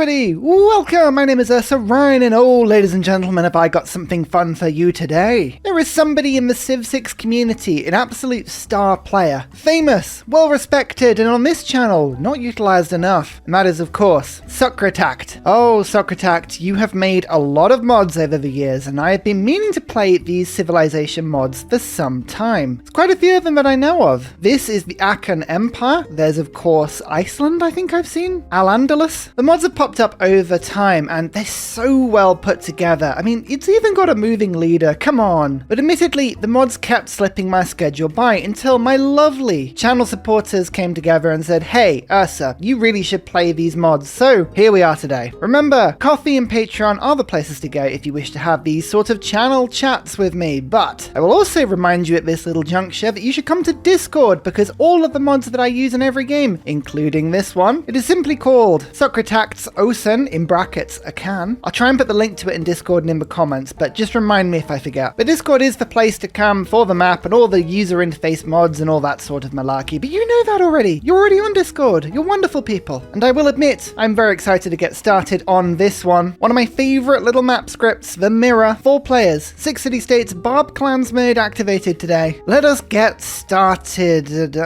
everybody, welcome! My name is Ryan, and oh, ladies and gentlemen, have I got something fun for you today. There is somebody in the Civs I've community, an absolute star player, famous, well-respected, and on this channel, not utilized enough, and that is, of course, Sukritact. Oh, Sukritact, you have made a lot of mods over the years, and I have been meaning to play these civilization mods for some time. There's quite a few of them that I know of. This is the Akan Empire. There's, of course, Iceland, I think I've seen. Al-Andalus. The mods have popped up over time and they're so well put together. I mean, it's even got a moving leader, come on. But admittedly, the mods kept slipping my schedule by until my lovely channel supporters came together and said, hey, Ursa, you really should play these mods. So here we are today. Remember, Coffee and Patreon are the places to go if you wish to have these sort of channel chats with me. But I will also remind you at this little juncture that you should come to Discord, because all of the mods that I use in every game, including this one, it is simply called Sukritact's Oson, in brackets, Akan. I'll try and put the link to it in Discord and in the comments, but just remind me if I forget. But Discord is the place to come for the map and all the user interface mods and all that sort of malarkey. But you know that already. You're already on Discord. You're wonderful people. And I will admit, I'm very excited to get started on this one. One of my favorite little map scripts, the Mirror. 4 players, 6 city-states, Barb clans mode activated today. Let us get started.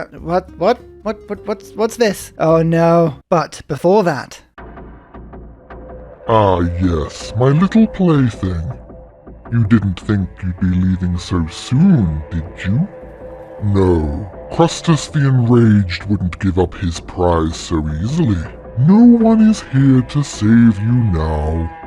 What's this? Oh no. But before that... Ah yes, my little plaything. You didn't think you'd be leaving so soon, did you? No, Crustus the Enraged wouldn't give up his prize so easily. No one is here to save you now.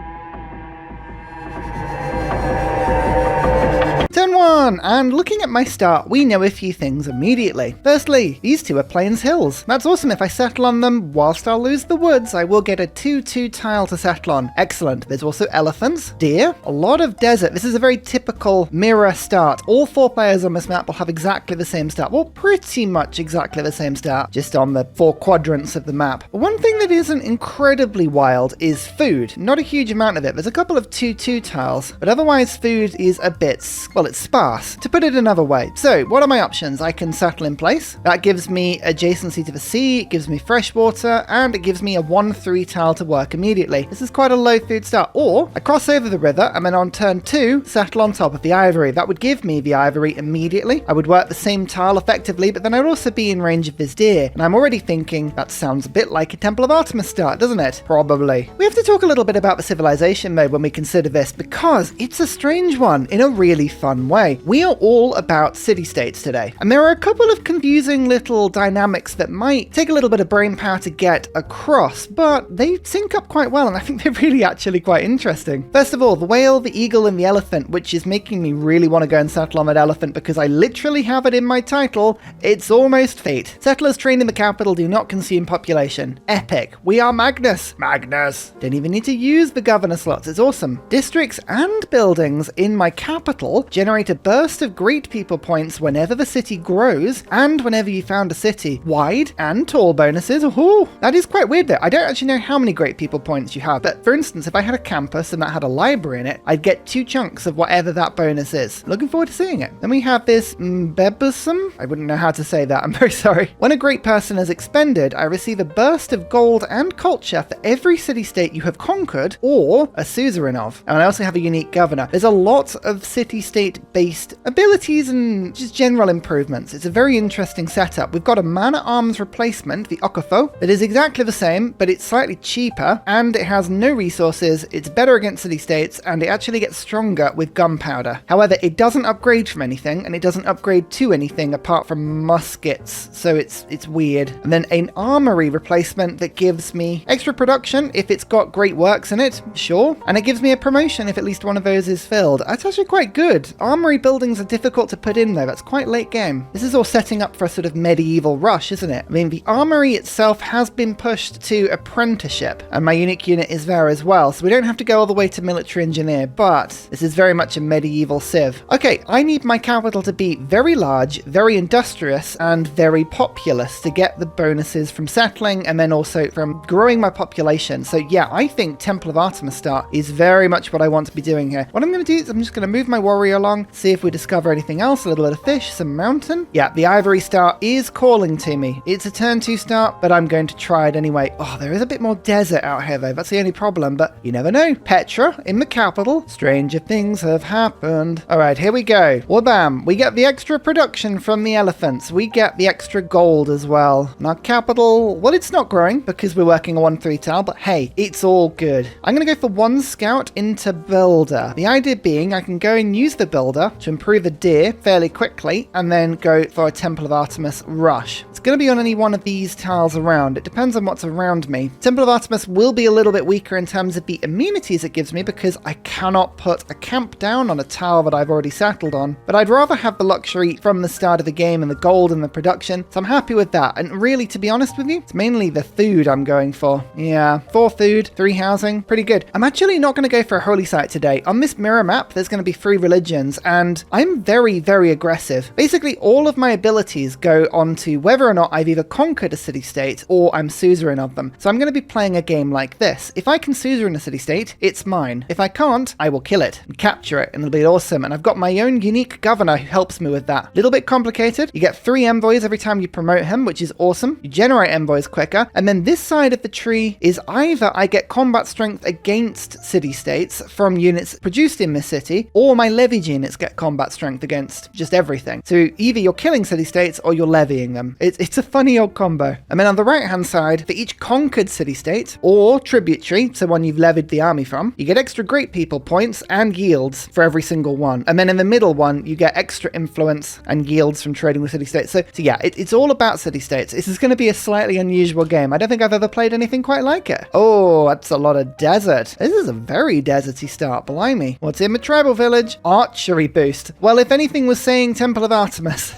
Turn 1, and looking at my start, we know a few things immediately. Firstly, these two are plains hills. That's awesome. If I settle on them, whilst I'll lose the woods, I will get a 2-2 tile to settle on. Excellent. There's also elephants, deer, a lot of desert. This is a very typical mirror start. All 4 players on this map will have exactly the same start. Well, pretty much exactly the same start, just on the 4 quadrants of the map. But one thing that isn't incredibly wild is food. Not a huge amount of it. There's a couple of 2-2 tiles, but otherwise food is a bit, well, it's sparse, to put it another way. So what are my options? I can settle in place. That gives me adjacency to the sea, it gives me fresh water, and it gives me a 1-3 tile to work immediately. This is quite a low food start. Or I cross over the river and then on turn 2, settle on top of the ivory. That would give me the ivory immediately. I would work the same tile effectively, but then I'd also be in range of this deer. And I'm already thinking that sounds a bit like a Temple of Artemis start, doesn't it? Probably. We have to talk a little bit about the civilization mode when we consider this, because it's a strange one in a really fun way. We are all about city-states today, and there are a couple of confusing little dynamics that might take a little bit of brain power to get across, but they sync up quite well, and I think they're really actually quite interesting. First of all, the whale, the eagle, and the elephant, which is making me really want to go and settle on that elephant because I literally have it in my title. It's almost fate. Settlers trained in the capital do not consume population. Epic. We are Magnus. Magnus. Don't even need to use the governor slots. It's awesome. Districts and buildings in my capital generate a burst of great people points whenever the city grows and whenever you found a city. Wide and tall bonuses. Ooh, that is quite weird though. I don't actually know how many great people points you have, but for instance, if I had a campus and that had a library in it, I'd get 2 chunks of whatever that bonus is. Looking forward to seeing it. Then we have this Mbebusum. I wouldn't know how to say that. I'm very sorry. When a great person is expended, I receive a burst of gold and culture for every city-state you have conquered or a suzerain of. And I also have a unique governor. There's a lot of city-state based abilities and just general improvements. It's a very interesting setup. We've got a man-at-arms replacement, the Okafo, that is exactly the same, but it's slightly cheaper and it has no resources, it's better against city-states, and it actually gets stronger with gunpowder. However, it doesn't upgrade from anything, and it doesn't upgrade to anything apart from muskets, so it's weird. And then an armory replacement that gives me extra production if it's got great works in it, sure, and it gives me a promotion if at least one of those is filled. That's actually quite good. Armory buildings are difficult to put in though, that's quite late game. This is all setting up for a sort of medieval rush, isn't it? I mean, the armory itself has been pushed to apprenticeship, and my unique unit is there as well, so we don't have to go all the way to military engineer, but this is very much a medieval civ. Okay, I need my capital to be very large, very industrious, and very populous to get the bonuses from settling and then also from growing my population. So yeah, I think Temple of Artemis start is very much what I want to be doing here. What I'm going to do is I'm just going to move my warrior along, see if we we discover anything else. A little bit of fish, some mountain. Yeah, the Ivory Star is calling to me. It's a turn 2 start, but I'm going to try it anyway. Oh, there is a bit more desert out here though. That's the only problem, but you never know. Petra in the capital. Stranger things have happened. All right, here we go. Wabam. We get the extra production from the elephants. We get the extra gold as well. And our capital, well, it's not growing because we're working a 1-3 tile, but hey, it's all good. I'm going to go for 1 scout into builder. The idea being I can go and use the builder to improve the deer fairly quickly and then go for a Temple of Artemis rush. It's going to be on any one of these tiles around. It depends on what's around me. Temple of Artemis will be a little bit weaker in terms of the immunities it gives me because I cannot put a camp down on a tile that I've already settled on. But I'd rather have the luxury from the start of the game and the gold and the production, so I'm happy with that. And really, to be honest with you, it's mainly the food I'm going for. Yeah, 4 food, 3 housing, pretty good. I'm actually not going to go for a holy site today. On this mirror map, there's going to be 3 religions, and I'm very, very aggressive. Basically, all of my abilities go on to whether or not I've either conquered a city-state or I'm suzerain of them. So I'm going to be playing a game like this. If I can suzerain a city-state, it's mine. If I can't, I will kill it and capture it, and it'll be awesome. And I've got my own unique governor who helps me with that. Little bit complicated. You get 3 envoys every time you promote him, which is awesome. You generate envoys quicker. And then this side of the tree is either I get combat strength against city-states from units produced in this city, or my levied units get combat strength against just everything. So either you're killing city-states or you're levying them. It's a funny old combo. And then on the right-hand side, for each conquered city-state or tributary, so one you've levied the army from, you get extra great people points and yields for every single one. And then in the middle one, you get extra influence and yields from trading with city-states. So yeah, it's all about city-states. This is going to be a slightly unusual game. I don't think I've ever played anything quite like it. Oh, that's a lot of desert. This is a very deserty start, blimey. What's in my tribal village? Archery boost. Well, if anything was saying Temple of Artemis.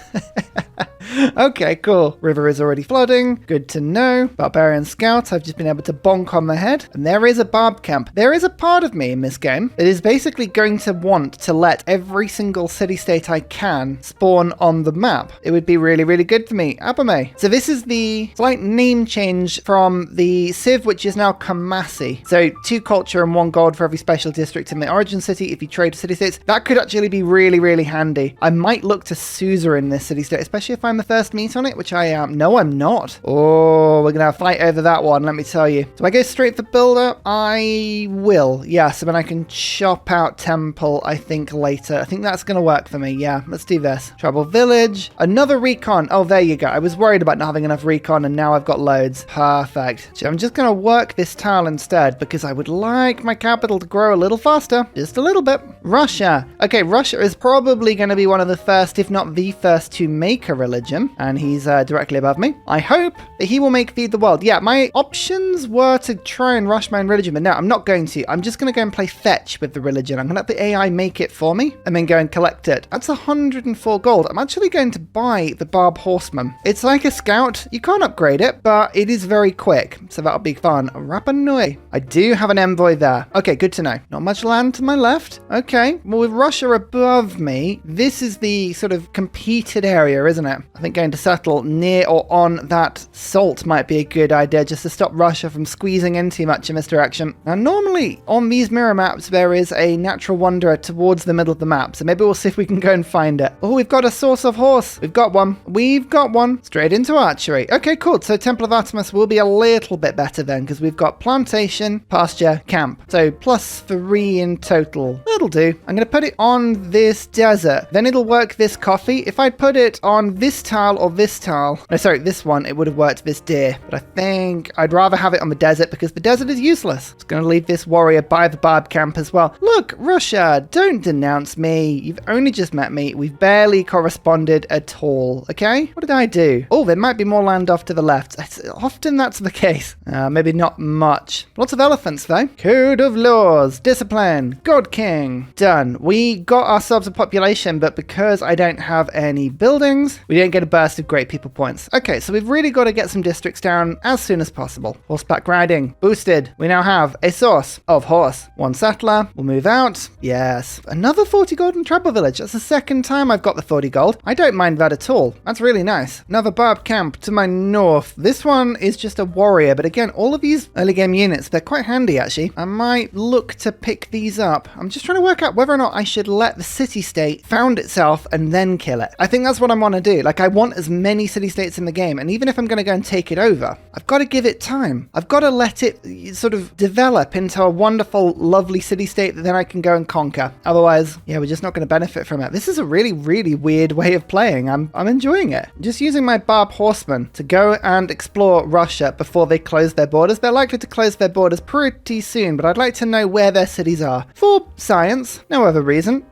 Okay, cool. River is already flooding. Good to know. Barbarian Scout, I've just been able to bonk on the head. And there is a Barb camp. There is a part of me in this game that is basically going to want to let every single city-state I can spawn on the map. It would be really, really good for me. Abame. So this is the slight name change from the Civ, which is now Kamasi. So 2 culture and 1 gold for every special district in the origin city if you trade city-states. That could actually be really, really handy. I might look to suzerain this city-state, especially if I'm the first meat on it, which I am. No, I'm not. Oh, we're gonna have a fight over that one, let me tell you. Do I go straight for builder? I will. Yes, and then I can chop out temple, I think, later. I think that's gonna work for me. Yeah, let's do this. Tribal village. Another recon. Oh, there you go. I was worried about not having enough recon, and now I've got loads. Perfect. So I'm just gonna work this tile instead, because I would like my capital to grow a little faster. Just a little bit. Russia. Okay, Russia is probably gonna be one of the first, if not the first, to make a religion. And he's directly above me. I hope that he will make Feed the World. Yeah, my options were to try and rush my own religion, but no, I'm not going to. I'm just going to go and play fetch with the religion. I'm going to let the AI make it for me and then go and collect it. That's 104 gold. I'm actually going to buy the Barb Horseman. It's like a scout. You can't upgrade it, but it is very quick, so that'll be fun. Rapa Nui. I do have an envoy there. Okay, good to know. Not much land to my left. Okay, well, with Russia above me, this is the sort of competed area, isn't it? I think going to settle near or on that salt might be a good idea, just to stop Russia from squeezing in too much in this direction. Now, normally on these mirror maps, there is a natural wanderer towards the middle of the map, so maybe we'll see if we can go and find it. Oh, we've got a source of horse. We've got one. We've got one. Straight into archery. Okay, cool. So Temple of Artemis will be a little bit better then, because we've got plantation, pasture, camp. So +3 in total. That'll do. I'm going to put it on this desert. Then it'll work this coffee. If I put it on this tile or this tile, no, sorry, this one, it would have worked this deer. But I think I'd rather have it on the desert because the desert is useless. It's going to leave this warrior by the Barb camp as well. Look, Russia, don't denounce me. You've only just met me. We've barely corresponded at all, okay? What did I do? Oh, there might be more land off to the left. Often that's the case. Maybe not much. Lots of elephants, though. Code of laws, discipline, God King. Done. We got ourselves a population, but because I don't have any buildings, we don't get get a burst of great people points. Okay, so we've really got to get some districts down as soon as possible. Horseback riding, boosted. We now have a source of horse. 1 settler, we'll move out. Yes, another 40 gold in Tribal Village. That's the second time I've got the 40 gold. I don't mind that at all. That's really nice. Another Barb camp to my north. This one is just a warrior, but again, all of these early game units, they're quite handy actually. I might look to pick these up. I'm just trying to work out whether or not I should let the city-state found itself and then kill it. I think that's what I want to do. Like, I want as many city-states in the game, and even if I'm going to go and take it over, I've got to give it time. I've got to let it sort of develop into a wonderful, lovely city-state that then I can go and conquer. Otherwise, yeah, we're just not going to benefit from it. This is a really, really weird way of playing. I'm enjoying it. Just using my Barb Horseman to go and explore Russia before they close their borders. They're likely to close their borders pretty soon, but I'd like to know where their cities are. For science, no other reason.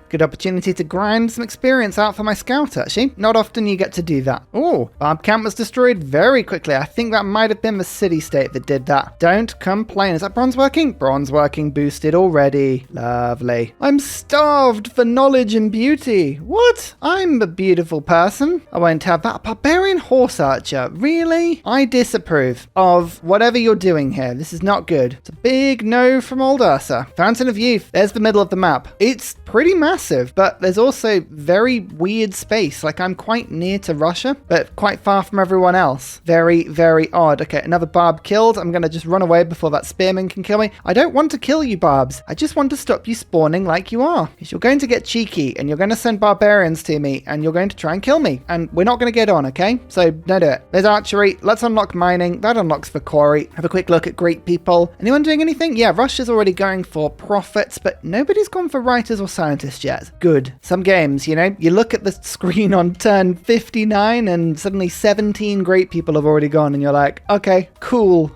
Good opportunity to grind some experience out for my scout, actually. Not often you get to do that. Oh, Barb camp was destroyed very quickly. I think that might have been the city-state that did that. Don't complain. Is that bronze working? Bronze working, boosted already. Lovely. I'm starved for knowledge and beauty. What? I'm a beautiful person. I won't have that. Barbarian horse archer. Really? I disapprove of whatever you're doing here. This is not good. It's a big no from old Ursa. Fountain of Youth. There's the middle of the map. It's pretty massive, but there's also very weird space. Like, I'm quite near to Russia, but quite far from everyone else. Very, very odd. Okay, another Barb killed. I'm going to just run away before that spearman can kill me. I don't want to kill you, Barbs. I just want to stop you spawning like you are. Because you're going to get cheeky, and you're going to send barbarians to me, and you're going to try and kill me. And we're not going to get on, okay? So, no do it. There's archery. Let's unlock mining. That unlocks for quarry. Have a quick look at great people. Anyone doing anything? Yeah, Russia's already going for profits, but nobody's gone for writers or scientists yet. Good. Some games, you know, you look at the screen on turn 59 and suddenly 17 great people have already gone and you're like, okay, cool.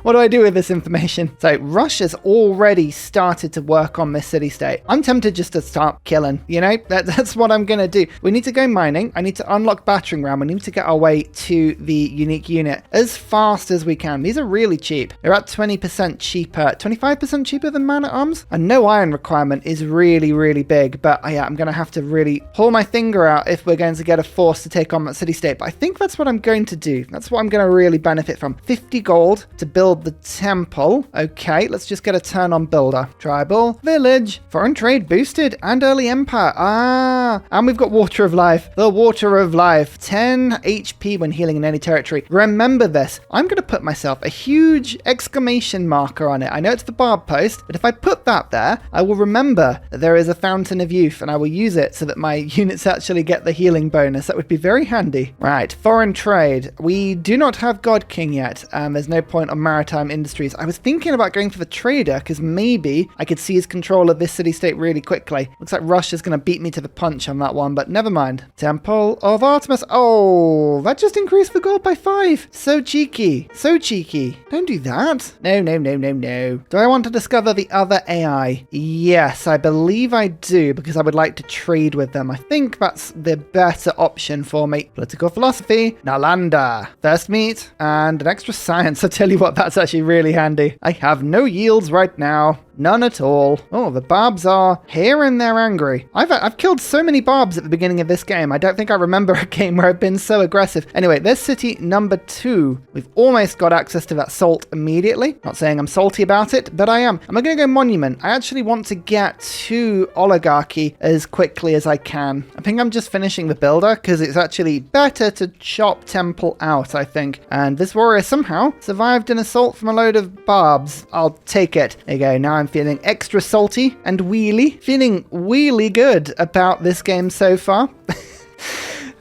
What do I do with this information? So Russia's already started to work on this city-state. I'm tempted just to start killing, you know, that's what I'm going to do. We need to go mining. I need to unlock Battering Ram. We need to get our way to the unique unit as fast as we can. These are really cheap. They're at 20% cheaper, 25% cheaper than Man-at-Arms. And no iron requirement is really, really big, but yeah, I'm going to have to really pull my finger out if we're going to get a force to take on that city-state. But I think that's what I'm going to do. That's what I'm going to really benefit from. 50 gold to build the temple. Okay, let's just get a turn on builder. Tribal village. Foreign trade boosted and early empire. Ah, and we've got water of life. The water of life. 10 HP when healing in any territory. Remember this. I'm going to put myself a huge exclamation marker on it. I know it's the Barb post, but if I put that there, I will remember that there is a Fountain of Youth, and I will use it so that my units actually get the healing bonus. That would be very handy. Right, foreign trade. We do not have God King yet. There's no point on maritime industries. I was thinking about going for the trader because maybe I could seize control of this city-state really quickly. Looks like Russia's going to beat me to the punch on that one, but never mind. Temple of Artemis. Oh, that just increased the gold by 5. So cheeky. So cheeky. Don't do that. No, no, no, no, no. Do I want to discover the other AI? Yes, I believe I do, because I would like to trade with them. I think that's the better option for me. Political philosophy, Nalanda, first meat, and an extra science. I tell you what, that's actually really handy. I have no yields right now. None at all. Oh, the Barbs are here and they're angry. I've killed so many Barbs at the beginning of this game. I don't think I remember a game where I've been so aggressive. Anyway, there's city number 2. We've almost got access to that salt immediately. Not saying I'm salty about it, but I am. I'm going to go monument. I actually want to get to oligarchy as quickly as I can. I think I'm just finishing the builder because it's actually better to chop temple out, I think. And this warrior somehow survived an assault from a load of Barbs. I'll take it. There you go. Now I'm feeling extra salty and wheelie. Feeling really good about this game so far.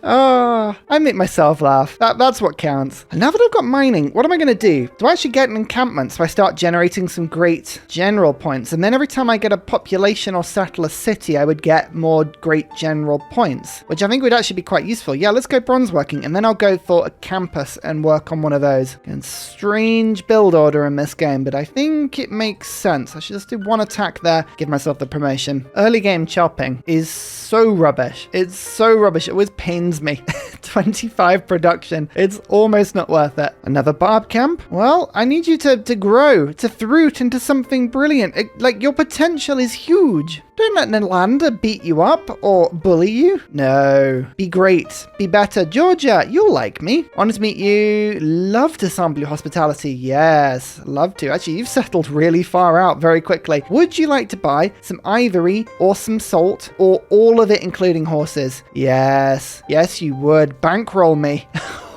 Oh, I make myself laugh. That's what counts. And now that I've got mining, what am I going to do? Do I actually get an encampment so I start generating some great general points? And then every time I get a population or settle a city, I would get more great general points, which I think would actually be quite useful. Yeah, let's go bronze working, and then I'll go for a campus and work on one of those. And strange build order in this game, but I think it makes sense. I should just do one attack there, give myself the promotion. Early game chopping is so rubbish. It's so rubbish. It always pains pains me. 25 production. It's almost not worth it. Another Barb camp? Well, I need you to grow, to fruit into something brilliant. Like, your potential is huge. Don't let Nalanda beat you up or bully you. No. Be great. Be better. Georgia, you'll like me. Honor to meet you. Love to sample your hospitality. Yes, love to. Actually, you've settled really far out very quickly. Would you like to buy some ivory or some salt or all of it including horses? Yes. Yes, you would. Bankroll me.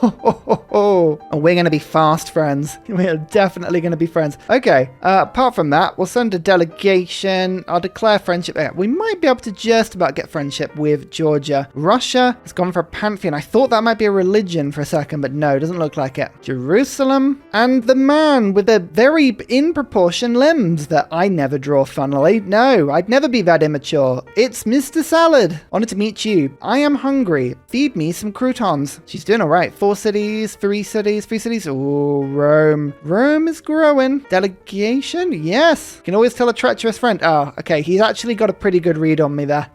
And we're going to be fast friends. We are definitely going to be friends. Okay, apart from that, we'll send a delegation. I'll declare friendship. We might be able to just about get friendship with Georgia. Russia has gone for a Pantheon. I thought that might be a religion for a second, but no, doesn't look like it. Jerusalem and the man with the very in proportion limbs that I never draw, funnily. No, I'd never be that immature. It's Mr. Salad. Honored to meet you. I am hungry. Feed me some croutons. She's doing all right. 4 cities, 3 cities, 3 cities. Oh, Rome. Rome is growing. Delegation? Yes. Can always tell a treacherous friend. Oh, okay. He's actually got a pretty good read on me there.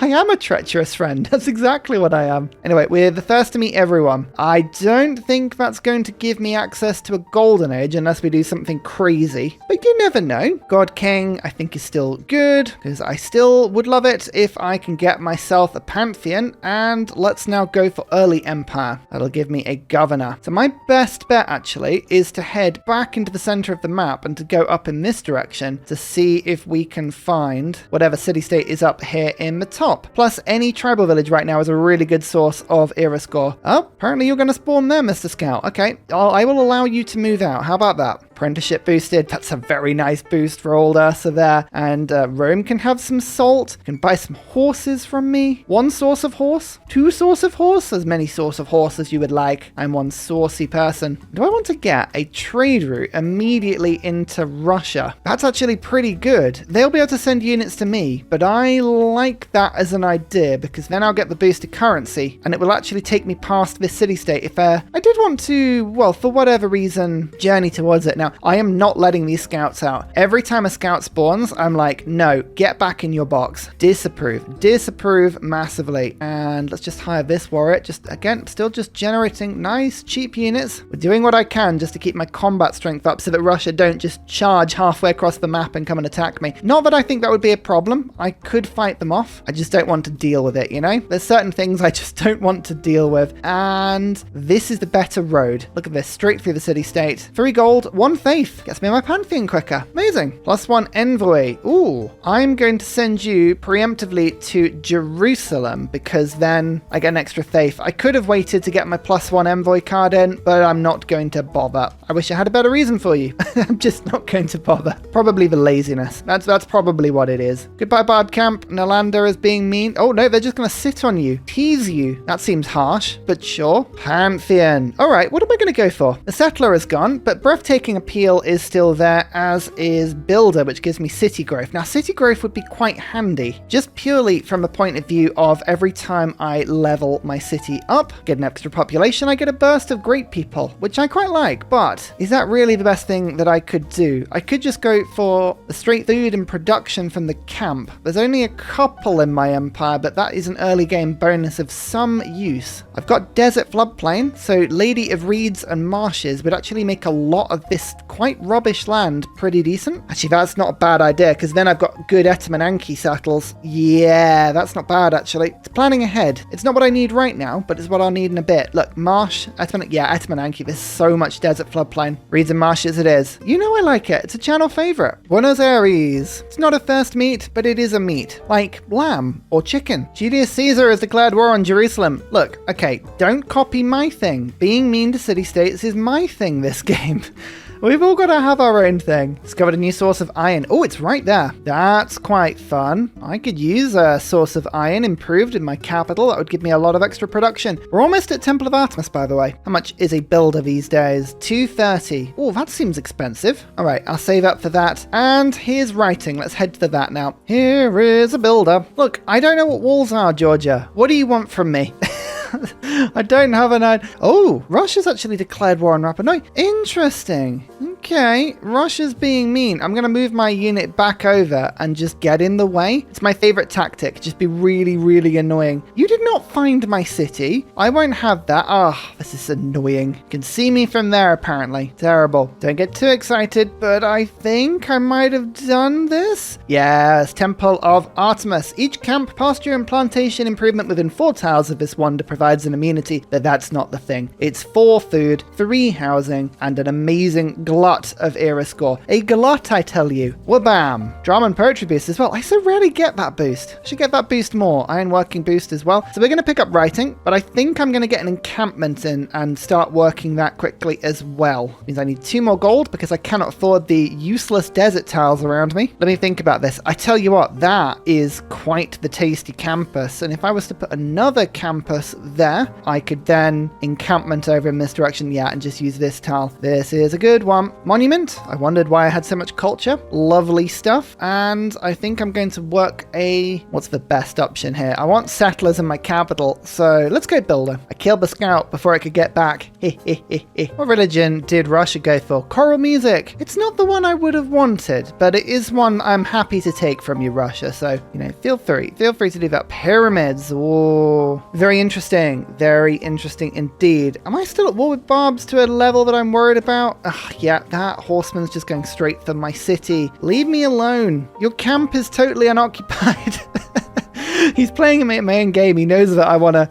I am a treacherous friend. That's exactly what I am. Anyway, we're the first to meet everyone. I don't think that's going to give me access to a golden age unless we do something crazy. But you never know. God King, I think, is still good because I still would love it if I can get myself a Pantheon. And let's now go for early Empire. That'll give me a governor. So my best bet actually is to head back into the center of the map and to go up in this direction to see if we can find whatever city-state is up here in the top. Plus, any tribal village right now is a really good source of era score. Oh, apparently you're going to spawn there, Mr. Scout. Okay, I will allow you to move out. How about that? Apprenticeship boosted. That's a very nice boost for old Ursa there. And Rome can have some salt. Can buy some horses from me. 1 source of horse? 2 source of horse? As many source of horse as you would like. I'm one saucy person. Do I want to get a trade route immediately into Russia? That's actually pretty good. They'll be able to send units to me, but I like that as an idea because then I'll get the boosted currency and it will actually take me past this city-state if I did want to, well, for whatever reason, journey towards it. Now, I am not letting these scouts out. Every time a scout spawns, I'm like, no, get back in your box. Disapprove. Disapprove massively. And let's just hire this warrior. Just, again, still just generating nice, cheap units. We're doing what I can just to keep my combat strength up so that Russia don't just charge halfway across the map and come and attack me. Not that I think that would be a problem. I could fight them off. I just don't want to deal with it, you know? There's certain things I just don't want to deal with. And this is the better road. Look at this, straight through the city-state. 3 gold, 1 faith. Gets me my Pantheon quicker. Amazing. +1 envoy. Ooh, I'm going to send you preemptively to Jerusalem because then I get an extra faith. I could have waited to get my +1 envoy card in, but I'm not going to bother. I wish I had a better reason for you. I'm just not going to bother. Probably the laziness. That's probably what it is. Goodbye, Barb Camp. Nalanda is being mean. Oh no, they're just going to sit on you. Tease you. That seems harsh, but sure. Pantheon. All right, what am I going to go for? The Settler is gone, but Breathtaking Appeal is still there, as is Builder, which gives me City Growth. Now, City Growth would be quite handy, just purely from the point of view of every time I level my city up, get an extra population, I get a burst of great people, which I quite like, but is that really the best thing that I could do? I could just go for the straight food and production from the camp. There's only a couple in my empire, but that is an early game bonus of some use. I've got Desert Floodplain, so Lady of Reeds and Marshes would actually make a lot of this quite rubbish land pretty decent. Actually, that's not a bad idea, because then I've got good Etmananki settles. Yeah, that's not bad, actually. It's planning ahead. It's not what I need right now, but it's what I'll need in a bit. Look, Marsh, Etmananki, there's so much Desert Floodplain. Reeds and Marshes it is. You know I like it. It's a channel favorite. Buenos Aires. It's not a first meat, but it is a meat. Like lamb or chicken. Julius Caesar has declared war on Jerusalem. Look, okay, don't copy my thing. Being mean to city-states is my thing this game. We've all got to have our own thing. Discovered a new source of iron. Oh, it's right there. That's quite fun. I could use a source of iron improved in my capital. That would give me a lot of extra production. We're almost at Temple of Artemis, by the way. How much is a builder these days? 230. Oh, that seems expensive. All right, I'll save up for that. And here's writing. Let's head to that now. Here is a builder. Look, I don't know what walls are, Georgia. What do you want from me? I don't have an idea. Oh, Russia's actually declared war on Rapa Nui. Interesting. Okay, Russia's being mean. I'm going to move my unit back over and just get in the way. It's my favorite tactic. Just be really, really annoying. You did not find my city. I won't have that. Ah, this is annoying. You can see me from there, apparently. Terrible. Don't get too excited, but I think I might have done this. Yes, Temple of Artemis. Each camp, pasture, and plantation improvement within 4 tiles of this wonder provides an immunity, but that's not the thing. It's 4 food, 3 housing, and an amazing glut of era score. A glut, I tell you. Wabam. Drama and poetry boost as well. I so rarely get that boost. I should get that boost more. Iron working boost as well. So we're going to pick up writing, but I think I'm going to get an encampment in and start working that quickly as well. Means I need 2 more gold because I cannot afford the useless desert tiles around me. Let me think about this. I tell you what, that is quite the tasty campus. And if I was to put another campus there, I could then encampment over in this direction. Yeah, and just use this tile. This is a good one. Monument. I wondered why I had so much culture. Lovely stuff. And I think I'm going to work what's the best option here? I want settlers in my capital. So let's go builder. I killed the scout before I could get back. What religion did Russia go for? Choral music. It's not the one I would have wanted, but it is one I'm happy to take from you, Russia. So, feel free to do that. Pyramids. Oh, very interesting. Very interesting indeed. Am I still at war with Barbs to a level that I'm worried about? Yeah, that horseman's just going straight for my city. Leave me alone. Your camp is totally unoccupied. He's playing my own game. He knows that I wanna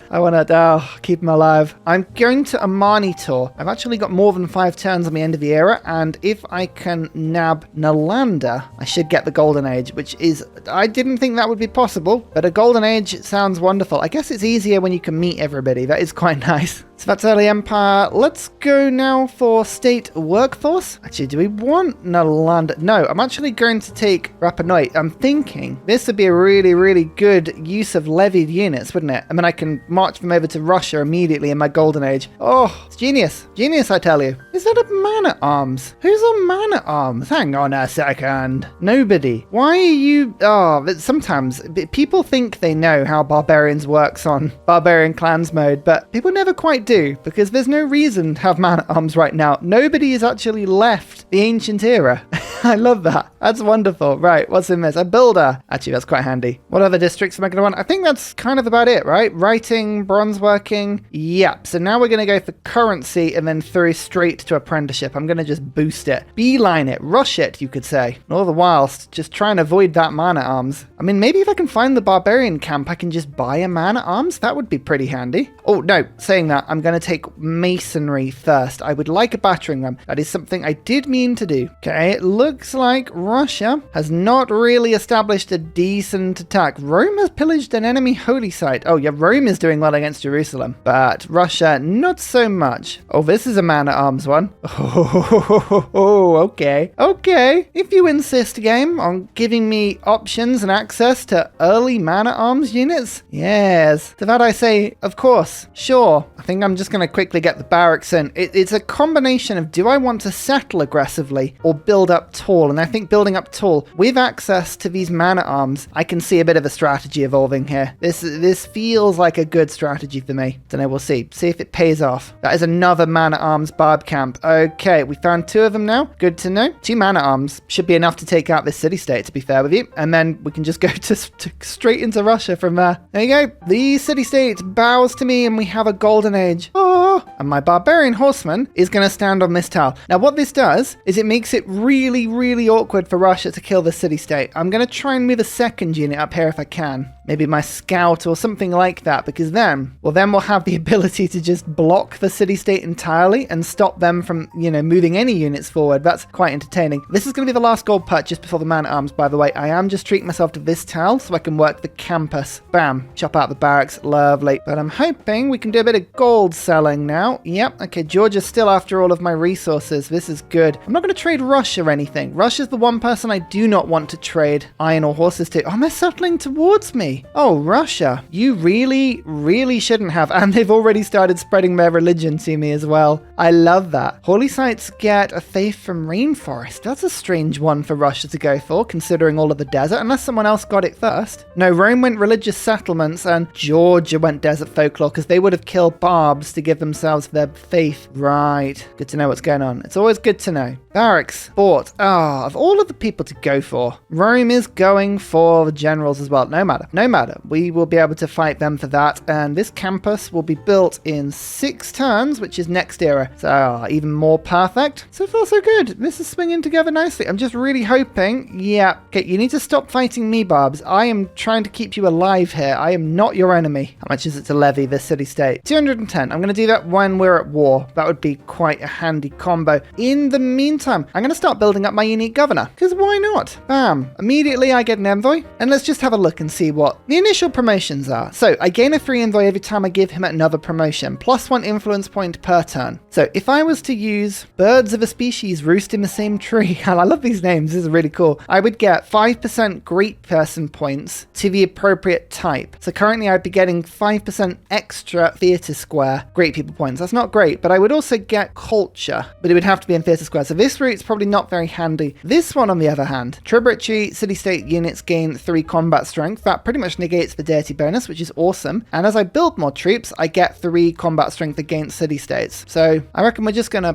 keep him alive. I'm going to a Mani tour. I've actually got more than 5 turns on the end of the era, and if I can nab Nalanda, I should get the Golden Age, which is, I didn't think that would be possible, but a Golden Age sounds wonderful. I guess it's easier when you can meet everybody. That is quite nice. So that's early empire. Let's go now for state workforce. Actually, do we want Nalanda? No, I'm actually going to take Rapa Nui. I'm thinking this would be a really, really good use of levied units, wouldn't it? I mean, I can march them over to Russia immediately in my golden age. Oh, it's genius. Genius, I tell you. Is that a man-at-arms? Who's on man-at-arms? Hang on a second. Nobody. Why are you... Oh, sometimes people think they know how barbarians works on barbarian clans mode, but people never quite do, because there's no reason to have man-at-arms right now. Nobody has actually left the ancient era. I love that. That's wonderful. Right, what's in this? A builder. Actually, that's quite handy. What other districts am I going to want? I think that's kind of about it, right? Writing, bronze working. Yep. So now we're going to go for currency and then through straight to apprenticeship. I'm going to just boost it. Beeline it. Rush it, you could say. And all the whilst, just try and avoid that man-at-arms. I mean, maybe if I can find the barbarian camp, I can just buy a man-at-arms. That would be pretty handy. Oh, no. Saying that, I'm going to take masonry first. I would like a battering ram. That is something I did mean to do. Okay, it looks like Russia has not really established a decent attack. Rome has pillaged an enemy holy site. Oh, yeah, Rome is doing well against Jerusalem, but Russia, not so much. Oh, this is a man-at-arms one. Oh, okay. Okay. If you insist, game, on giving me options and access to early man-at-arms units, yes. To that I say, of course, sure. I think I'm just going to quickly get the barracks in. It's a combination of, do I want to settle aggressively or build up tall? And I think building up tall with access to these man-at-arms, I can see a bit of a strategy evolving here. This feels like a good strategy for me. Don't know, we'll see. See if it pays off. That is another man-at-arms Barb camp. Okay, we found 2 of them now. Good to know. 2 man-at-arms should be enough to take out this city-state, to be fair with you. And then we can just go to straight into Russia from there. There you go. The city-state bows to me and we have a golden age. Oh, and my barbarian horseman is going to stand on this tile. Now, what this does is it makes it really, really awkward for Russia to kill the city-state. I'm going to try and move a second unit up here if I can. Maybe my scout or something like that, because then we'll have the ability to just block the city-state entirely and stop them from, moving any units forward. That's quite entertaining. This is going to be the last gold purchase before the man-at-arms, by the way. I am just treating myself to this tile so I can work the campus. Bam. Chop out the barracks. Lovely. But I'm hoping we can do a bit of gold selling now. Yep. Okay, Georgia's still after all of my resources. This is good. I'm not going to trade Russia or anything. Russia's the one person I do not want to trade iron or horses to. Oh, they're settling towards me. me. Oh, Russia, you really, really shouldn't have. And they've already started spreading their religion to me as well. I love that. Holy sites get a faith from rainforest. That's a strange one for Russia to go for, considering all of the desert, unless someone else got it first. No, Rome went religious settlements and Georgia went desert folklore because they would have killed Barbs to give themselves their faith. Right. Good to know what's going on. It's always good to know. Barracks, sport. Of all of the people to go for, Rome is going for the generals as well. No matter. We will be able to fight them for that. And this campus will be built in 6 turns, which is next era. So even more perfect. So far, so good. This is swinging together nicely. I'm just really hoping. Yeah. Okay, you need to stop fighting me, Barbs. I am trying to keep you alive here. I am not your enemy. How much is it to levy this city-state? 210. I'm going to do that when we're at war. That would be quite a handy combo. In the meantime, I'm going to start building up my unique governor, because why not? Bam. Immediately I get an envoy, and let's just have a look and see what the initial promotions are. So I gain a free envoy every time I give him another promotion, plus 1 influence point per turn. So if I was to use birds of a species roost in the same tree, and I love these names, this is really cool, I would get 5% great person points to the appropriate type. So currently I'd be getting 5% extra theatre square great people points. That's not great, but I would also get culture, but it would have to be in theatre square. So this route's probably not very handy. This one, on the other hand, tributary city-state units gain 3 combat strength. That pretty much negates the deity bonus, which is awesome. And as I build more troops, I get 3 combat strength against city-states. So I reckon we're just gonna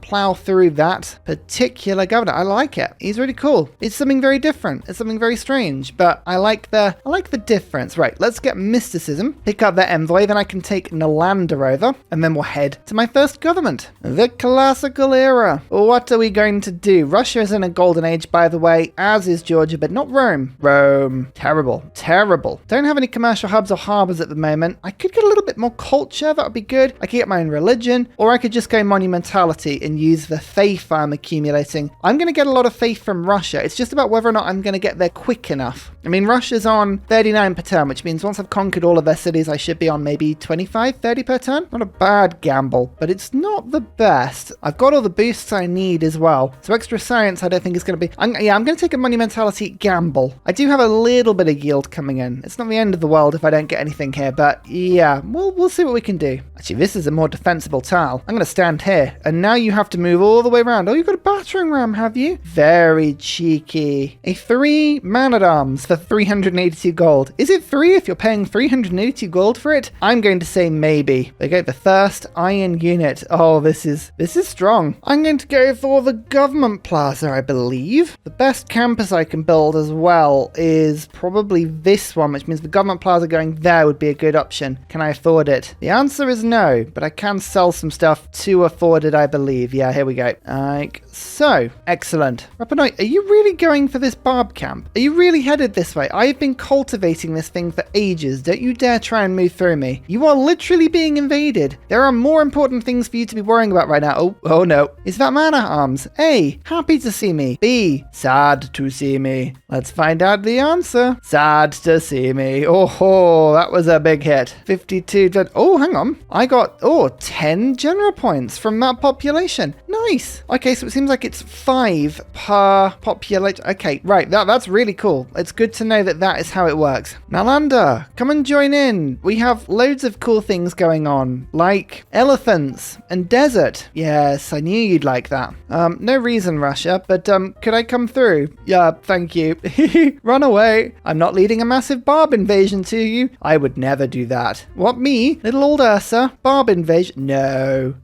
plow through that particular governor. I like it. He's really cool. It's something very different. It's something very strange, but I like the difference. Right, let's get mysticism, pick up that envoy, then I can take Nalanda over, and then we'll head to my first government. The classical era. What are we going to do? Russia is in a golden age, by the way, as is Georgia, but not Rome. Rome. Terrible. Terrible. Don't have any commercial hubs or harbors at the moment. I could get a little bit more culture. That would be good. I could get my own religion, or I could just go monumentality and use the faith I'm accumulating. I'm going to get a lot of faith from Russia. It's just about whether or not I'm going to get there quick enough. I mean, Russia's on 39 per turn, which means once I've conquered all of their cities, I should be on maybe 25, 30 per turn. Not a bad gamble, but it's not the best. I've got all the boosts I need as well. So extra science I don't think is going to be... I'm going to take a monumentality gamble. I do have a little bit of yield coming in. It's not the end of the world if I don't get anything here, but yeah, we'll see what we can do. Actually, this is a more defensible tile. I'm going to stand here, and now you have to move all the way around. Oh, you've got a battering ram, have you? Very cheeky. A 3 man-at-arms for 382 gold. Is it 3 if you're paying 382 gold for it? I'm going to say maybe. They go the Thirst Iron Unit. Oh, this is strong. I'm going to go for the Government Plaza, I believe. The best campus I can build as well is probably this one, which means the Government Plaza going there would be a good option. Can I afford it? The answer is no, but I can sell some stuff to afford it, I believe. Yeah, here we go. Like so. Excellent. Rapanoy, are you really going for this Barb camp? Are you really headed this way? I've been cultivating this thing for ages. Don't you dare try and move through me. You are literally being invaded. There are more important things for you to be worrying about right now. Oh no. Is that man-at-arms? A, happy to see me. B, sad to see me. Let's find out the answer. Sad to see me. Oh, that was a big hit. 52. Oh, hang on. I got, 10 general points from that population. Nice. Okay, so it seems like it's 5 per population. Okay, right. That's really cool. It's good to know that is how it works. Nalanda, come and join in. We have loads of cool things going on, like elephants and desert. Yes, I knew you'd like that. No reason, Russia, but could I come through? Yeah, thank you. Run away. I'm not leading a massive Barb invasion to you. I would never do that. What, me? Little old Ursa? Barb invasion? No.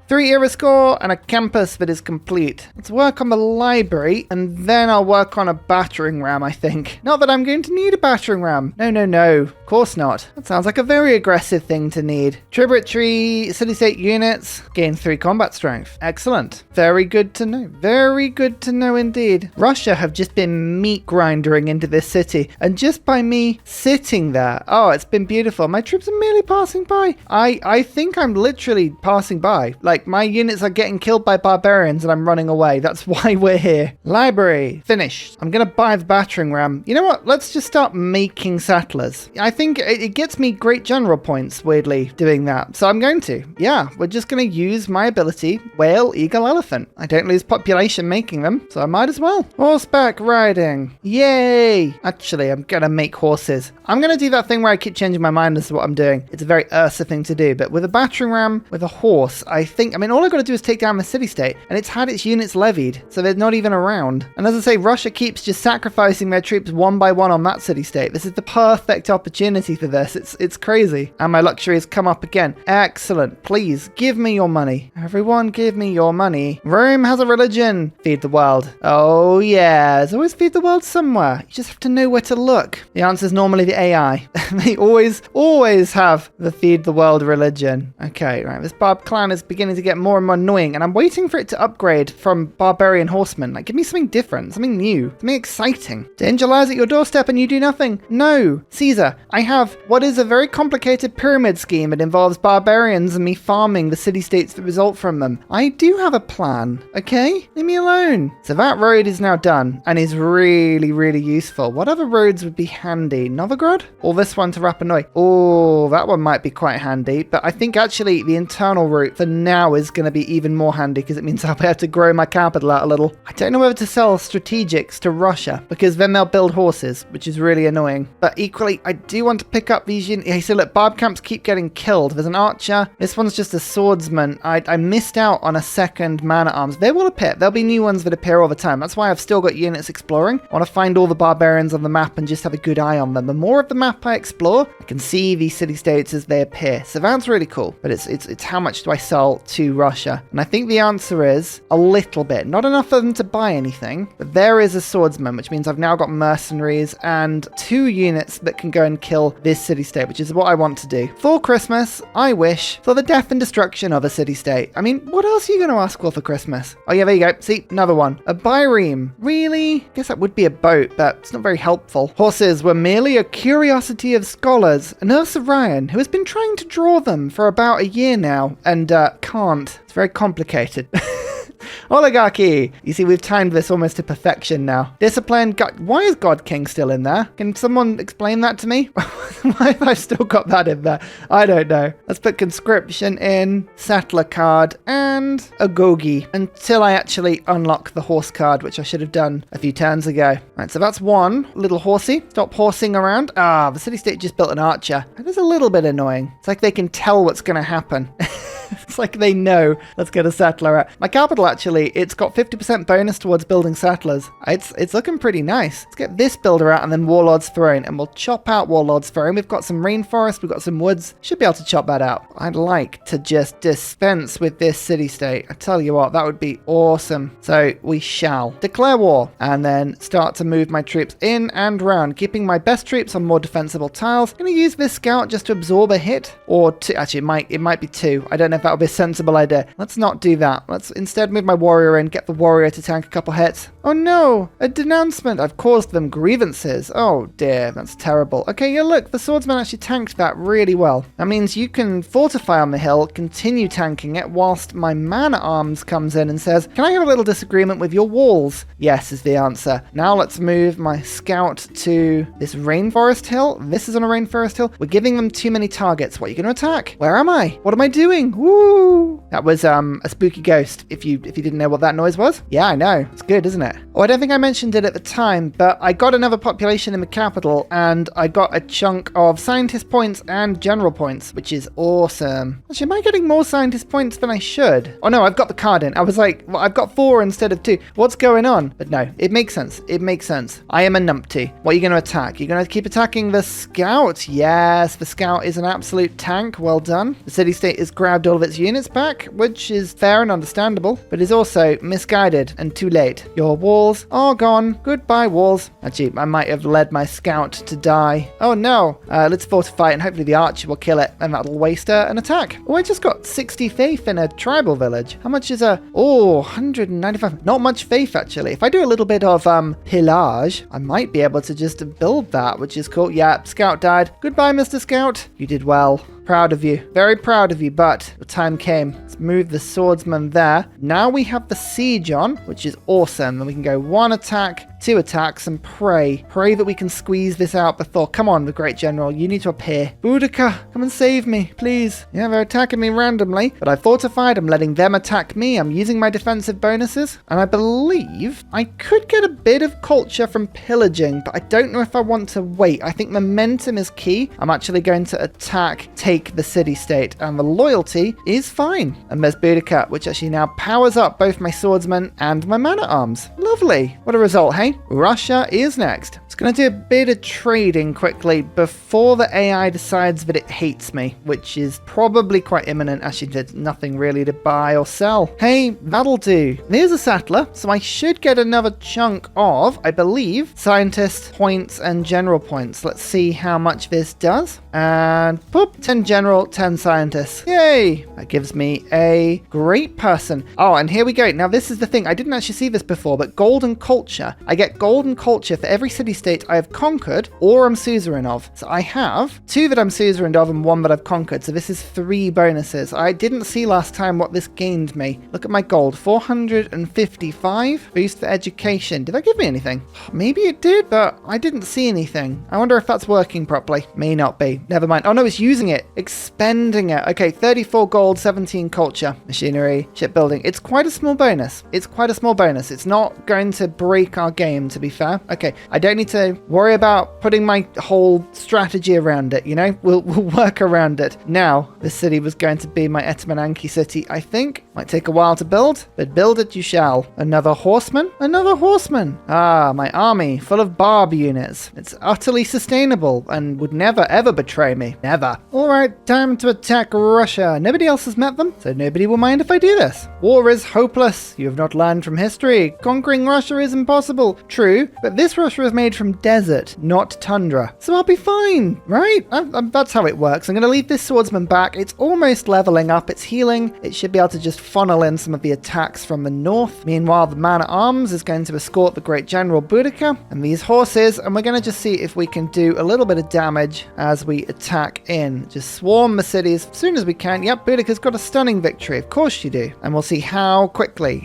3 era score and a campus that is complete. Let's work on the library, and then I'll work on a battering ram, I think. Not that I'm going to need a battering ram. No. Of course not. That sounds like a very aggressive thing to need. Tributary city-state units gain 3 combat strength. Excellent. Very good to know. Very good to know indeed. Russia have just been meat grinding into this city, and just by me sitting there, it's been beautiful. My troops are merely passing by. I think I'm literally passing by. Like, my units are getting killed by barbarians and I'm running away. That's why we're here. Library. Finished. I'm going to buy the battering ram. You know what? Let's just start making settlers. I think it gets me great general points, weirdly, doing that. So I'm going to. Yeah, we're just going to use my ability, whale, eagle, elephant. I don't lose population making them, so I might as well. Horseback riding. Yay! Actually, I'm going to make horses. I'm going to do that thing where I keep changing my mind as to what I'm doing. It's a very Ursa thing to do, but with a battering ram, with a horse, I mean, all I've got to do is take down the city-state, and it's had its units levied, so they're not even around. And as I say, Russia keeps just sacrificing their troops one by one on that city-state. This is the perfect opportunity for this. It's crazy. And my luxury has come up again. Excellent. Please, give me your money. Everyone, give me your money. Rome has a religion. Feed the world. Oh, yeah. There's always feed the world somewhere. You just have to know where to look. The answer is normally the AI. They always have the feed the world religion. Okay, right. This Barb clan is beginning to get more and more annoying, and I'm waiting for it to upgrade from barbarian horseman. Like, give me something different, something new, something exciting. Danger lies at your doorstep and you do nothing. No, Caesar, I have what is a very complicated pyramid scheme. It involves barbarians and me farming the city-states that result from them. I do have a plan, okay? Leave me alone. So that road is now done and is really, really useful. What other roads would be handy? Novigrad? Or this one to Rapa Nui? Oh, that one might be quite handy, but I think actually the internal route for now is going to be even more handy because it means I'll have to grow my capital out a little. I don't know whether to sell strategics to Russia because then they'll build horses, which is really annoying. But equally, I do want to pick up these units. Hey, so look, Barb camps keep getting killed. There's an archer. This one's just a swordsman. I missed out on a second man-at-arms. They will appear. There'll be new ones that appear all the time. That's why I've still got units exploring. I want to find all the barbarians on the map and just have a good eye on them. The more of the map I explore, I can see these city-states as they appear. So that's really cool. But it's how much do I sell to Russia? And I think the answer is a little bit. Not enough for them to buy anything, but there is a swordsman, which means I've now got mercenaries and 2 units that can go and kill this city-state, which is what I want to do. For Christmas, I wish for the death and destruction of a city-state. I mean, what else are you going to ask for Christmas? Oh yeah, there you go. See, another one. A bireme. Really? Guess that would be a boat, but it's not very helpful. Horses were merely a curiosity of scholars. An Ursa Ryan, who has been trying to draw them for about a year now, and can't. It's very complicated. Oligarchy. You see, we've timed this almost to perfection now. Discipline. God, why is God King still in there? Can someone explain that to me? Why have I still got that in there? I don't know. Let's put conscription in, settler card, and a gogi until I actually unlock the horse card, which I should have done a few turns ago. Right, so that's one little horsey. Stop horsing around. Ah, the city-state just built an archer. That is a little bit annoying. It's like they can tell what's going to happen. It's like they know. Let's get a settler out. My capital, actually, it's got 50% bonus towards building settlers. It's looking pretty nice. Let's get this builder out and then Warlord's Throne, and we'll chop out Warlord's Throne. We've got some rainforest, we've got some woods. Should be able to chop that out. I'd like to just dispense with this city-state. I tell you what, that would be awesome. So we shall declare war and then start to move my troops in and round, keeping my best troops on more defensible tiles. I'm going to use this scout just to absorb a hit or two. Actually, it might be 2. I don't know if that would be a sensible idea. Let's not do that. Let's instead move my warrior in, get the warrior to tank a couple hits. Oh no, a denouncement. I've caused them grievances. Oh dear, that's terrible. Okay, yeah, look, the swordsman actually tanked that really well. That means you can fortify on the hill, continue tanking it, whilst my man-at-arms comes in and says, can I have a little disagreement with your walls? Yes, is the answer. Now let's move my scout to this rainforest hill. This is on a rainforest hill. We're giving them too many targets. What are you going to attack? Where am I? What am I doing? Woo! That was a spooky ghost, if you didn't know what that noise was. Yeah, I know. It's good, isn't it? Oh, I don't think I mentioned it at the time, but I got another population in the capital, and I got a chunk of scientist points and general points, which is awesome. Actually, am I getting more scientist points than I should? Oh no, I've got the card in. I was like, well, I've got 4 instead of 2. What's going on? But no, it makes sense. It makes sense. I am a numpty. What are you going to attack? You're going to keep attacking the scout? Yes, the scout is an absolute tank. Well done. The city-state has grabbed all of its units back, which is fair and understandable, but is also misguided and too late. Your walls are gone. Goodbye, walls. Actually, I might have led my scout to die. Oh no. Let's fortify it and hopefully the archer will kill it and that'll waste an attack. Oh, I just got 60 faith in a tribal village. How much is a... Oh, 195. Not much faith, actually. If I do a little bit of pillage, I might be able to just build that, which is cool. Yeah, scout died. Goodbye, Mr. Scout. You did well. Proud of you. Very proud of you, but the time came. Let's move the swordsman there. Now we have the siege on, which is awesome. And we can go 1 attack, 2 attacks and pray that we can squeeze this out before. Come on, the Great General, you need to appear. Boudica, come and save me, please. Yeah, they're attacking me randomly, but I've fortified. I'm letting them attack me. I'm using my defensive bonuses, and I believe I could get a bit of culture from pillaging, but I don't know if I want to wait. I think momentum is key. I'm actually going to attack, take the city-state, and the loyalty is fine. And there's Boudica, which actually now powers up both my swordsmen and my man-at-arms. Lovely. What a result, hey? Russia is next. It's going to do a bit of trading quickly before the AI decides that it hates me, which is probably quite imminent. Actually, there's nothing really to buy or sell. Hey, that'll do. There's a settler, so I should get another chunk of, I believe, scientist points and general points. Let's see how much this does. And poop, 10 general, 10 scientists. Yay! That gives me a great person. Oh, and here we go. Now, this is the thing. I didn't actually see this before, but golden culture. I get golden culture for every city-state I have conquered or am suzerain of. So I have 2 that I'm suzerain of and 1 that I've conquered. So this is 3 bonuses. I didn't see last time what this gained me. Look at my gold. 455. Boost for education. Did that give me anything? Maybe it did, but I didn't see anything. I wonder if that's working properly. May not be. Never mind. Oh no, it's using it. Expending it. Okay, 34 gold, 17 culture. Machinery, shipbuilding. It's quite a small bonus. It's quite a small bonus. It's not going to break our game, to be fair. Okay, I don't need to worry about putting my whole strategy around it, you know? We'll work around it. Now, this city was going to be my Etmananki city, I think. Might take a while to build, but build it you shall. Another horseman? Another horseman. Ah, my army, full of Barb units. It's utterly sustainable and would never ever betray me. Never. All right, time to attack Russia. Nobody else has met them, so nobody will mind if I do this. War is hopeless. You have not learned from history. Conquering Russia is impossible. True, but this Russia is made from desert, not tundra. So I'll be fine, right? That's how it works. I'm going to leave this swordsman back. It's almost leveling up. It's healing. It should be able to just funnel in some of the attacks from the north. Meanwhile, the man-at-arms is going to escort the Great General Boudica and these horses, and we're going to just see if we can do a little bit of damage as we attack in. Just swarm the cities as soon as we can. Yep, Boudica's got a stunning victory. Of course you do. And we'll see how quickly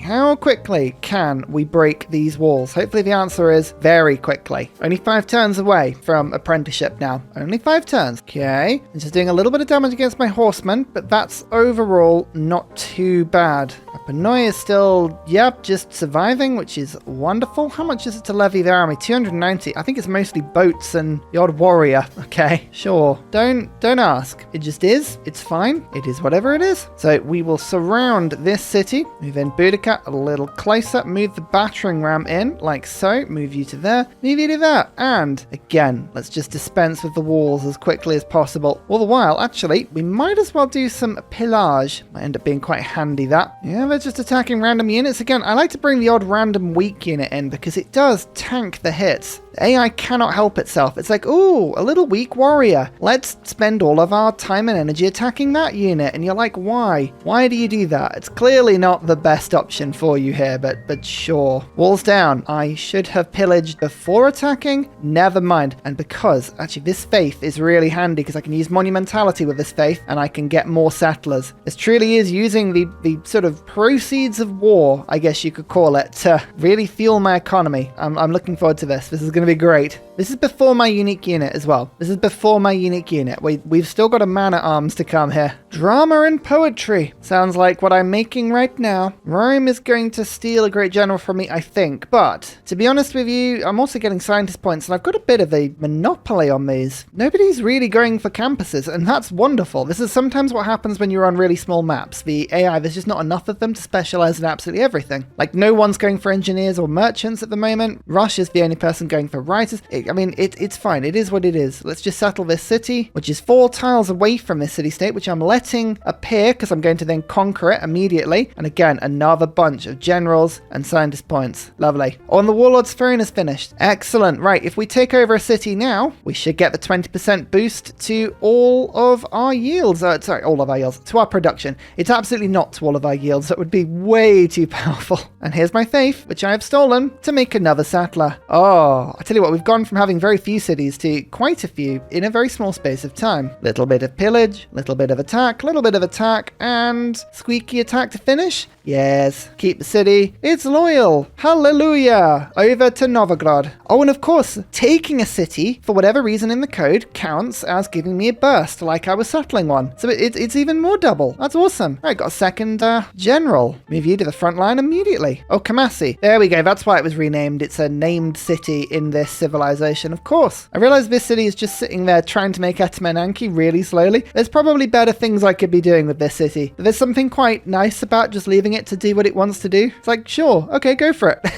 can we break these walls. Hopefully the answer is very quickly. Only 5 turns away from apprenticeship now. Only 5 turns. Okay. I'm just doing a little bit of damage against my horsemen, but that's overall not too bad. Pannoy is still, yep, just surviving, which is wonderful. How much is it to levy their army? 290. I think it's mostly boats and the odd warrior. Okay, sure. Don't ask. It just is. It's fine. It is whatever it is. So we will surround this city. Move in Boudica a little closer. Move the battering ram in, like so. Move you to there. Move you to there. And again, let's just dispense with the walls as quickly as possible. All the while, actually, we might as well do some pillage. Might end up being quite handy, that. Yeah, they're just attacking random units. Again, I like to bring the odd random weak unit in because it does tank the hits. The AI cannot help itself. It's like, ooh, a little weak warrior. Let's spend all of our time and energy attacking that unit. And you're like, why? Why do you do that? It's clearly not the best option for you here, but sure. Walls down. I should have pillaged before attacking. Never mind. And because, actually, this faith is really handy because I can use monumentality with this faith and I can get more settlers. This truly is using the sort of proceeds of war, I guess you could call it, to really fuel my economy. I'm looking forward to this. This is going to be great. This is before my unique unit as well. This is before my unique unit. We've still got a man-at-arms to come here. Drama and poetry. Sounds like what I'm making right now. Rome is going to steal a great general from me, I think. But, to be honest with you, I'm also getting scientist points, and I've got a bit of a monopoly on these. Nobody's really going for campuses, and that's wonderful. This is sometimes what happens when you're on really small maps. The AI, there's just not enough of them to specialize in absolutely everything. Like, no one's going for engineers or merchants at the moment. Russia's the only person going for writers. It's fine. It is what it is. Let's just settle this city, which is 4 tiles away from this city-state, which I'm letting appear because I'm going to then conquer it immediately. And again, another bunch of generals and scientist points. Lovely. On the Warlord's Throne is finished. Excellent. Right, if we take over a city now, we should get the 20% boost to all of our yields. All of our yields. To our production. It's absolutely not to all of our yields. That would be way too powerful. And here's my faith, which I have stolen, to make another settler. Oh, I tell you what, we've gone from having very few cities to quite a few in a very small space of time. Little bit of pillage, little bit of attack, and squeaky attack to finish. Yes. Keep the city. It's loyal. Hallelujah. Over to Novigrad. Oh, and of course, taking a city, for whatever reason in the code, counts as giving me a burst, like I was settling one. So it's even more double. That's awesome. Right, got a second general. Move you to the front line immediately. Oh, Kamasi. There we go. That's why it was renamed. It's a named city in this civilization, of course. I realize this city is just sitting there trying to make Etamananki really slowly. There's probably better things I could be doing with this city. There's something quite nice about just leaving it to do what it wants to do. It's like, sure, okay, go for it.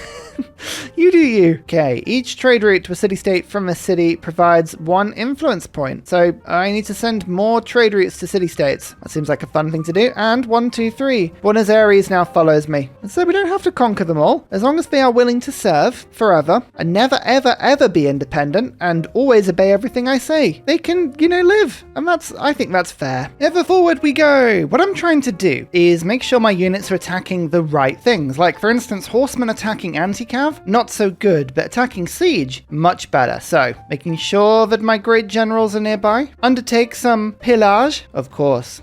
You do you. Okay, each trade route to a city-state from a city provides 1 influence point. So I need to send more trade routes to city-states. That seems like a fun thing to do. And 1, 2, 3. Buenos Aires now follows me. And so we don't have to conquer them all. As long as they are willing to serve forever and never, ever, ever be independent and always obey everything I say, they can, live. And I think that's fair. Ever forward we go. What I'm trying to do is make sure my units are attacking the right things. Like, for instance, Horseman attacking anti-cav, not so good, but attacking siege, much better. So, making sure that my great generals are nearby. Undertake some pillage, of course.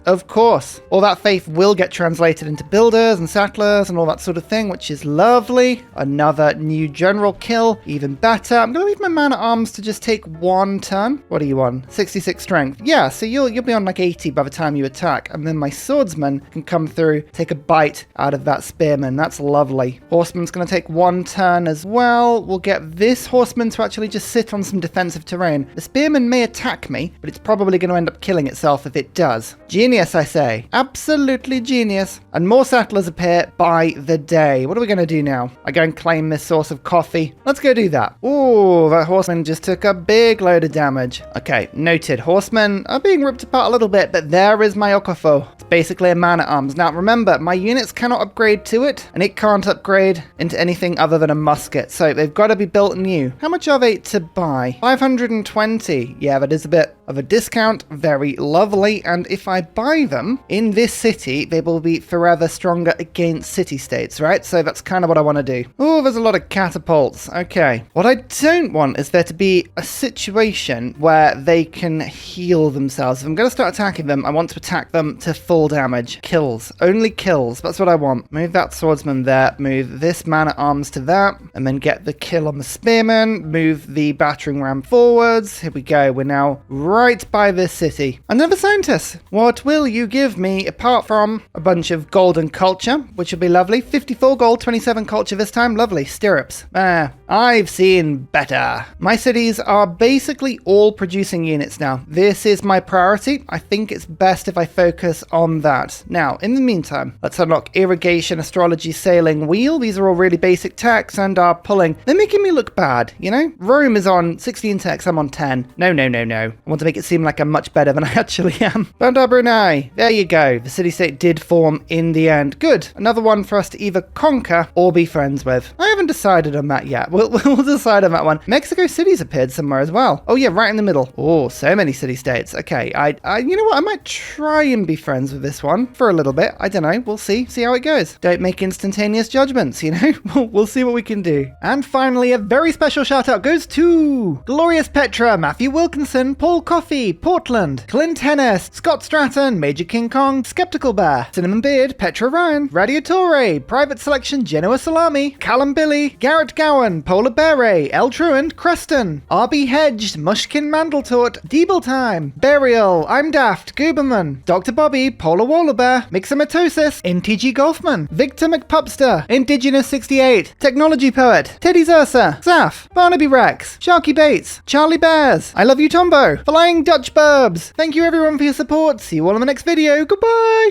All that faith will get translated into builders and settlers and all that sort of thing, which is lovely. Another new general kill, even better. I'm going to leave my man-at-arms to just take 1 turn. What are you on? 66 strength. Yeah, so you'll be on like 80 by the time you attack, and then my swordsman can come through, take a bite out of that spearman. That's lovely. Horseman's going to take 1 turn as well. We'll get this horseman to actually just sit on some defensive terrain. The spearman may attack me, but it's probably going to end up killing itself if it does. Genius, I say. Absolutely genius. And more settlers appear by the day. What are we going to do now? I go and claim this source of coffee. Let's go do that. Ooh, that horseman just took a big load of damage. Okay, noted. Horsemen are being ripped apart a little bit, but there is my Okofo. It's basically a man-at-arms. Now, remember, my units cannot upgrade to it, and it can't upgrade into anything other than a musket, so they've got to be built new. How much are they to buy? 520. Yeah, that is a bit of a discount. Very lovely. And if I buy them in this city, they will be forever stronger against city-states, right? So that's kind of what I want to do. Oh, there's a lot of catapults. Okay. What I don't want is there to be a situation where they can heal themselves. If I'm going to start attacking them, I want to attack them to full damage. Kills. Only kills. That's what I want. Move that swordsman there. Move this man-at-arms to that. And then get the kill on the spearman. Move the battering ram forwards. Here we go. We're now right by this city. Another scientist. What will you give me apart from a bunch of golden culture, which will be lovely. 54 gold, 27 culture this time. Lovely. Stirrups. I've seen better. My cities are basically all producing units now. This is my priority. I think it's best if I focus on that. Now, in the meantime, let's unlock irrigation, astrology, sailing, wheel. These are all really basic techs and are pulling. They're making me look bad, Rome is on 16 techs, I'm on 10. No. I want to make it seem like I'm much better than I actually am. Bandar Brunei. There you go. The city-state did form in the end. Good. Another one for us to either conquer or be friends with. I haven't decided on that yet. We'll decide on that one. Mexico City's appeared somewhere as well. Oh yeah, right in the middle. Oh, so many city-states. Okay, you know what? I might try and be friends with this one for a little bit. I don't know. We'll see how it goes. Don't make instantaneous judgments, We'll see what we can do. And finally, a very special shout out goes to Glorious Petra, Matthew Wilkinson, Paul Coffey, Portland, Clint Hennis, Scott Stratton, Major King Kong, Skeptical Bear, Cinnamon Beard, Petra Ryan, Radiatore, Private Selection, Genoa Salami, Callum Billy, Garrett Gowan, Polar Beret, El Truant, Creston, RB Hedged, Mushkin Mandletort, Deeble Time, Burial, I'm Daft, Gooberman, Dr. Bobby, Polar Wallabear, Mixomatosis, NTG Golfman, Victor McPupster, Indigenous 68, Technology Poet, Teddy Zersa, Zaf, Barnaby Rex, Sharky Bates, Charlie Bears, I Love You Tombo, Flying Dutch Burbs. Thank you everyone for your support. See you all in the next video. Goodbye!